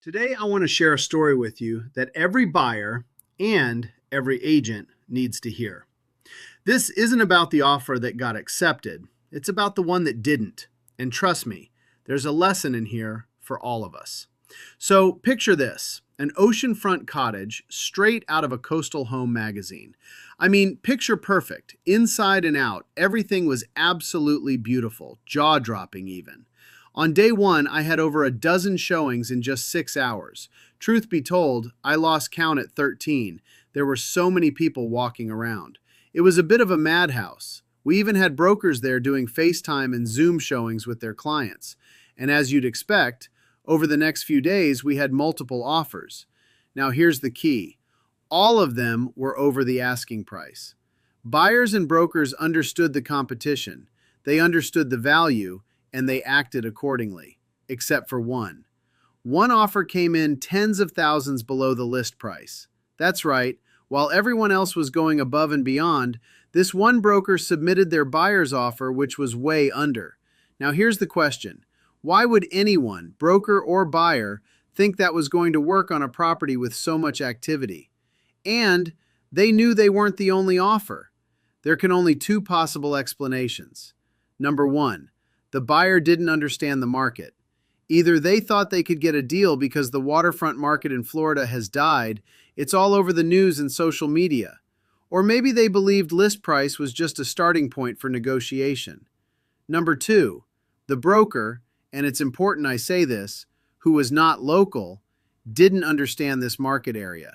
Today, I want to share a story with you that every buyer and every agent needs to hear. This isn't about the offer that got accepted, it's about the one that didn't. And trust me, there's a lesson in here for all of us. So, picture this: an oceanfront cottage straight out of a coastal home magazine. I mean, picture perfect, inside and out. Everything was absolutely beautiful, jaw-dropping even. On day one, I had over a dozen showings in just 6 hours. Truth be told, I lost count at 13. There were so many people walking around. It was a bit of a madhouse. We even had brokers there doing FaceTime and Zoom showings with their clients. And as you'd expect, over the next few days, we had multiple offers. Now here's the key. All of them were over the asking price. Buyers and brokers understood the competition. They understood the value, and they acted accordingly, except for one. One offer came in tens of thousands below the list price. That's right, while everyone else was going above and beyond, this one broker submitted their buyer's offer, which was way under. Now here's the question. Why would anyone, broker or buyer, think that was going to work on a property with so much activity? And they knew they weren't the only offer. There can only two possible explanations. Number one, the buyer didn't understand the market. Either they thought they could get a deal because the waterfront market in Florida has died, it's all over the news and social media. Or maybe they believed list price was just a starting point for negotiation. Number two, the broker, and it's important I say this, who was not local, didn't understand this market area.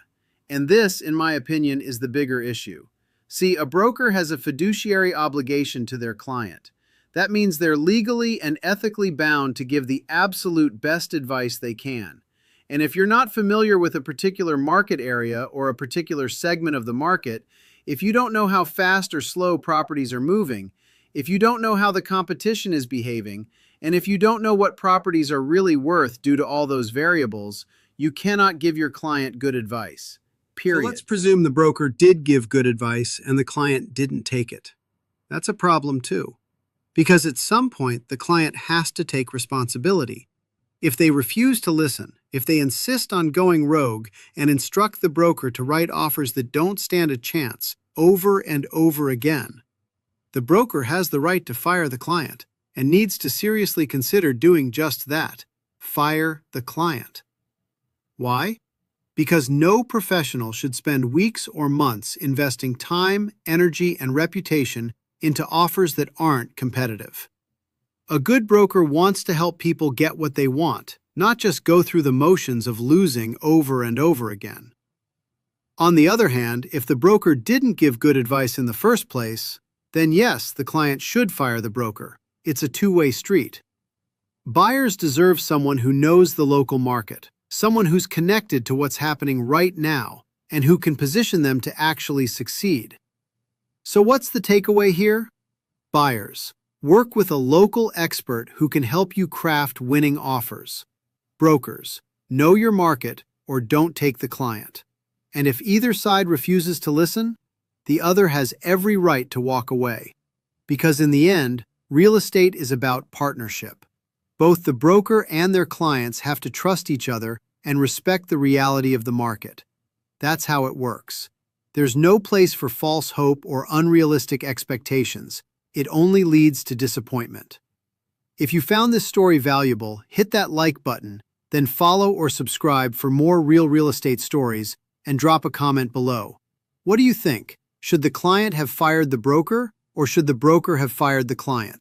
And this, in my opinion, is the bigger issue. See, a broker has a fiduciary obligation to their client. That means they're legally and ethically bound to give the absolute best advice they can. And if you're not familiar with a particular market area or a particular segment of the market, if you don't know how fast or slow properties are moving, if you don't know how the competition is behaving, and if you don't know what properties are really worth due to all those variables, you cannot give your client good advice. Period. So let's presume the broker did give good advice and the client didn't take it. That's a problem too. Because at some point, the client has to take responsibility. If they refuse to listen, if they insist on going rogue and instruct the broker to write offers that don't stand a chance over and over again, the broker has the right to fire the client and needs to seriously consider doing just that, fire the client. Why? Because no professional should spend weeks or months investing time, energy, and reputation into offers that aren't competitive. A good broker wants to help people get what they want, not just go through the motions of losing over and over again. On the other hand, if the broker didn't give good advice in the first place, then yes, the client should fire the broker. It's a two-way street. Buyers deserve someone who knows the local market, someone who's connected to what's happening right now, and who can position them to actually succeed. So what's the takeaway here? Buyers, work with a local expert who can help you craft winning offers. Brokers, know your market or don't take the client. And if either side refuses to listen, the other has every right to walk away. Because in the end, real estate is about partnership. Both the broker and their clients have to trust each other and respect the reality of the market. That's how it works. There's no place for false hope or unrealistic expectations. It only leads to disappointment. If you found this story valuable, hit that like button, then follow or subscribe for more real estate stories, and drop a comment below. What do you think? Should the client have fired the broker, or should the broker have fired the client?